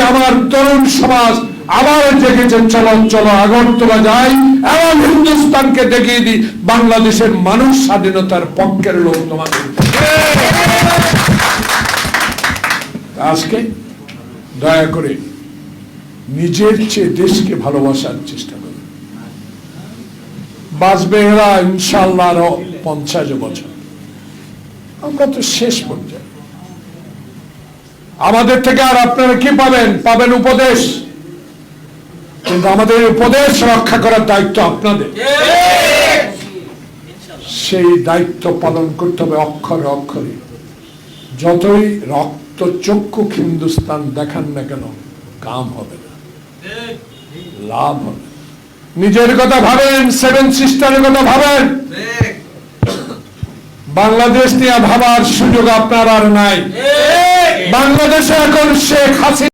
আমার তরুণ সমাজ আবার জেগেছে, চলো চলো আগরতলা যাই এবং হিন্দুস্তানকে দেখিয়ে দিই বাংলাদেশের মানুষ স্বাধীনতার পক্ষের লোক তোমাদের। আজকে দয়া করে নিজের চেয়ে দেশকে ভালোবাসার চেষ্টা করুন। বাঁচবে এরা ইনশাআল্লাহ আরো 50 বছর, আমরা তো শেষ পর্যায়ে। আমাদের থেকে আর আপনারা কি পাবেন? পাবেন উপদেশ, কিন্তু আমাদের উপদেশ রক্ষা করার দায়িত্ব আপনাদের। সেই দায়িত্ব পালন করতে হবে অক্ষরে অক্ষরে। যতই রক্ত চক্ষু হিন্দুস্তান দেখান না কেন, কাম হবে না, লাভ হবে। নিজের কথা ভাবেন, 7 সিস্টারের কথা ভাবেন। বাংলাদেশ নিয়ে ভাবার সুযোগ আপনার আর নাই। বাংলাদেশে এখন শেখ হাসিনা